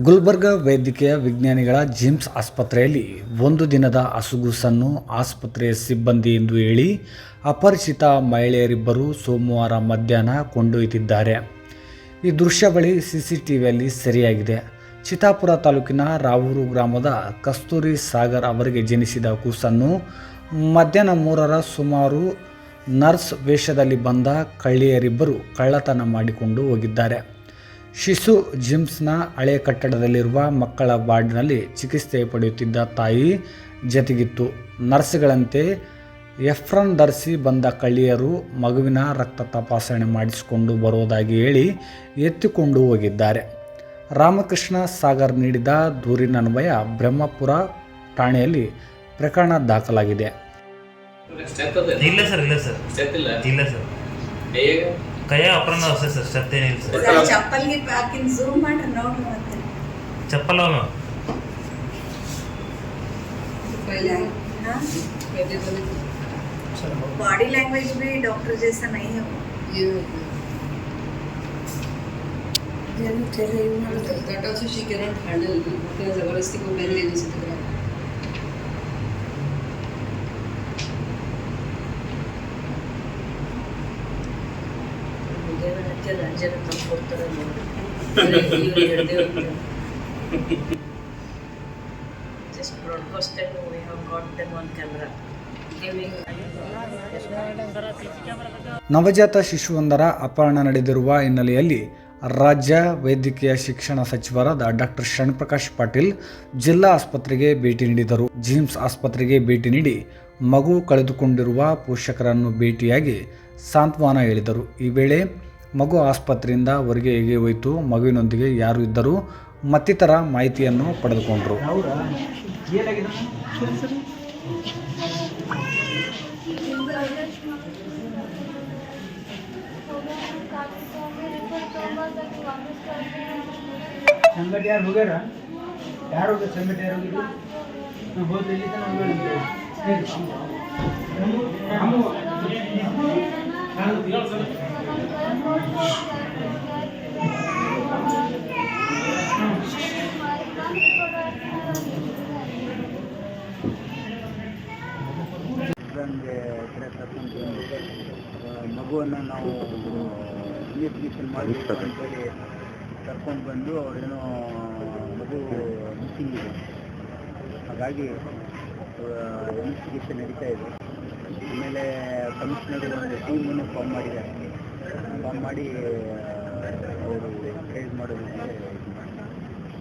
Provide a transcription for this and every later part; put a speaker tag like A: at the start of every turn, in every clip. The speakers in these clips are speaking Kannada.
A: ಗುಲ್ಬರ್ಗಾ ವೈದ್ಯಕೀಯ ವಿಜ್ಞಾನಿಗಳ ಜಿಮ್ಸ್ ಆಸ್ಪತ್ರೆಯಲ್ಲಿ ಒಂದು ದಿನದ ಹಸುಗೂಸನ್ನು ಆಸ್ಪತ್ರೆಯ ಸಿಬ್ಬಂದಿ ಎಂದು ಹೇಳಿ ಅಪರಿಚಿತ ಮಹಿಳೆಯರಿಬ್ಬರು ಸೋಮವಾರ ಮಧ್ಯಾಹ್ನ ಕೊಂಡೊಯ್ದಿದ್ದಾರೆ. ಈ ದೃಶ್ಯಾವಳಿ ಸಿಸಿಟಿವಿಯಲ್ಲಿ ಸೆರೆಯಾಗಿದೆ. ಚಿತ್ತಾಪುರ ತಾಲೂಕಿನ ರಾವೂರು ಗ್ರಾಮದ ಕಸ್ತೂರಿ ಸಾಗರ್ ಅವರಿಗೆ ಜನಿಸಿದ ಕೂಸನ್ನು ಮಧ್ಯಾಹ್ನ 3ರ ಸುಮಾರು ನರ್ಸ್ ವೇಷದಲ್ಲಿ ಬಂದ ಕಳ್ಳಿಯರಿಬ್ಬರು ಕಳ್ಳತನ ಮಾಡಿಕೊಂಡು ಹೋಗಿದ್ದಾರೆ. ಶಿಶು ಜಿಮ್ಸ್ನ ಹಳೆ ಕಟ್ಟಡದಲ್ಲಿರುವ ಮಕ್ಕಳ ವಾರ್ಡ್ನಲ್ಲಿ ಚಿಕಿತ್ಸೆ ಪಡೆಯುತ್ತಿದ್ದ ತಾಯಿ ಜತೆಗಿತ್ತು. ನರ್ಸ್ಗಳಂತೆ ಎಫ್ರನ್ ಧರಿಸಿ ಬಂದ ಕಳ್ಳಿಯರು ಮಗುವಿನ ರಕ್ತ ತಪಾಸಣೆ ಮಾಡಿಸಿಕೊಂಡು ಬರುವುದಾಗಿ ಹೇಳಿ ಎತ್ತಿಕೊಂಡು ಹೋಗಿದ್ದಾರೆ. ರಾಮಕೃಷ್ಣ ಸಾಗರ್ ನೀಡಿದ ದೂರಿನನ್ವಯ ಬ್ರಹ್ಮಪುರ ಠಾಣೆಯಲ್ಲಿ ಪ್ರಕರಣ ದಾಖಲಾಗಿದೆ.
B: ಕೈಯ ಅಪ್ರನ ಹೊಸ ಸರ್ ಸತ್ತೇನಿಲ್ಲ ಸರ್.
C: ಚಪ್ಪಲ್ಗೆ ಹಾಕಿನ ಝೂಮ್ ಮಾಡ್ರಿ ನೋಡ್ರಿ ಮತ್ತೆ
B: ಚಪ್ಪಲ್ ಅವನು
C: बॉडी लैंग्वेज भी डॉक्टर जैसा नहीं है वो.
D: That also she cannot handle because जबरदस्ती को पहन लेने से तक
C: ಜನ ತಂದ್ಕೊಡ್ತಾರೆ ನೋಡಿ ಹಿಡ್ದೇ ಹೋಗ್ತಾರೆ. Just broadcasted we have got them on camera.
A: ನವಜಾತ ಶಿಶುವೊಂದರ ಅಪಹರಣ ನಡೆದಿರುವ ಹಿನ್ನೆಲೆಯಲ್ಲಿ ರಾಜ್ಯ ವೈದ್ಯಕೀಯ ಶಿಕ್ಷಣ ಸಚಿವರಾದ ಡಾಕ್ಟರ್ ಶರಣಪ್ರಕಾಶ್ ಪಾಟೀಲ್ ಜಿಲ್ಲಾ ಆಸ್ಪತ್ರೆಗೆ ಭೇಟಿ ನೀಡಿದರು. ಜಿಮ್ಸ್ ಆಸ್ಪತ್ರೆಗೆ ಭೇಟಿ ನೀಡಿ ಮಗು ಕಳೆದುಕೊಂಡಿರುವ ಪೋಷಕರನ್ನು ಭೇಟಿಯಾಗಿ ಸಾಂತ್ವನ ಹೇಳಿದರು. ಈ ವೇಳೆ ಮಗು ಆಸ್ಪತ್ರೆಯಿಂದ ಹೊರಗೆ ಹೇಗೆ ಹೋಯಿತು, ಮಗುವಿನೊಂದಿಗೆ ಯಾರು ಇದ್ದರು ಮತ್ತಿತರ ಮಾಹಿತಿಯನ್ನು ಪಡೆದುಕೊಂಡರು.
E: ಸಂಗತಿ ಯಾರು ಹೋಗ್ಯಾರ? ಯಾರು ಹೋಗ್ಯಾರ? ಸಂಗತಿ ಯಾರು ಹೋಗಿದ್ರು? ಹೋದಲ್ಲಿ ಮಗುವನ್ನು ನಾವು ಇನ್ವೆಸ್ಟಿಗೇಷನ್ ಮಾಡಿ ಅಂತೇಳಿ ಕರ್ಕೊಂಡು ಬಂದು ಅವರೇನೋ ಮಗು ಮಿಸ್ಸಿಂಗ್ ಇದೆ, ಹಾಗಾಗಿ ಇನ್ವೆಸ್ಟಿಗೇಷನ್ ನಡೀತಾ ಇದೆ. ಆಮೇಲೆ ಕಮಿಷನರ್ ಒಂದು ಟೀಮನ್ನು ಫಾರ್ಮ್ ಮಾಡಿದ್ದಾರೆ. ಫಾರ್ಮ್ ಮಾಡಿ ಅವರು ಟ್ರೇಸ್ ಮಾಡೋದಕ್ಕೆ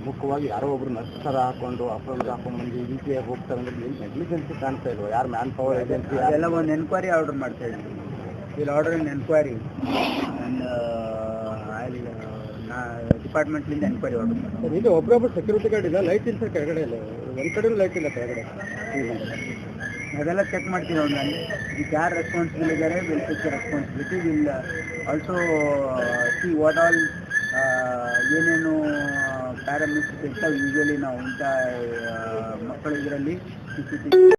E: ಮುಖ್ಯವಾಗಿ ಯಾರೋ ಒಬ್ರು ನರ್ಸ್ ಥರ ಹಾಕೊಂಡು ಅಪ್ರೋಲ್ ಹಾಕೊಂಡ್ಬಂದು ಈ ರೀತಿ ಹೋಗ್ತಾರೆ ಅಂದ್ರೆ ಏನು ನೆಗ್ಲಿಜೆನ್ಸಿ ಕಾಣ್ತಾ ಇಲ್ವ? ಯಾರು ಮ್ಯಾನ್ ಪವರ್ ಏಜೆನ್ಸಿ ಎಲ್ಲ ಒಂದು ಎನ್ಕ್ವೈರಿ ಆರ್ಡರ್ ಮಾಡ್ತಾ ಇದ್ದೀವಿ. Will order in enquiry and ಡಿಪಾರ್ಟ್ಮೆಂಟ್ಲಿಂದ ಎನ್ಕ್ವೈರಿ ಆರ್ಡರ್ ಮಾಡ್ತಾರೆ. ಇದು ಒಬ್ಬರೊಬ್ಬರು ಸೆಕ್ಯೂರಿಟಿ ಗಾರ್ಡ್ ಇಲ್ಲ, ಲೈಟ್ ಇಲ್ಲ ಸರ್ ಕೆಳಗಡೆ ಇಲ್ಲ, ಒಂದು ಕಡೆಯೂ ಲೈಟ್ ಇಲ್ಲ ಕೆಳಗಡೆ. ಅದೆಲ್ಲ ಚೆಕ್ ಮಾಡ್ತೀವಿ. ಅವ್ರಲ್ಲಿ ಇದಕ್ಕೆ ಯಾರು ರೆಸ್ಪಾನ್ಸಿಬಲ್ ಇದ್ದಾರೆ, will take responsibility. Will also see what all ಏನೇನು ಪ್ಯಾರಾಮೀಟರ್ಸ್ ಇರ್ತಾವೆ ಯೂಶಲಿ ನಾವು ಇಂಥ ಮಕ್ಕಳು ಇದರಲ್ಲಿ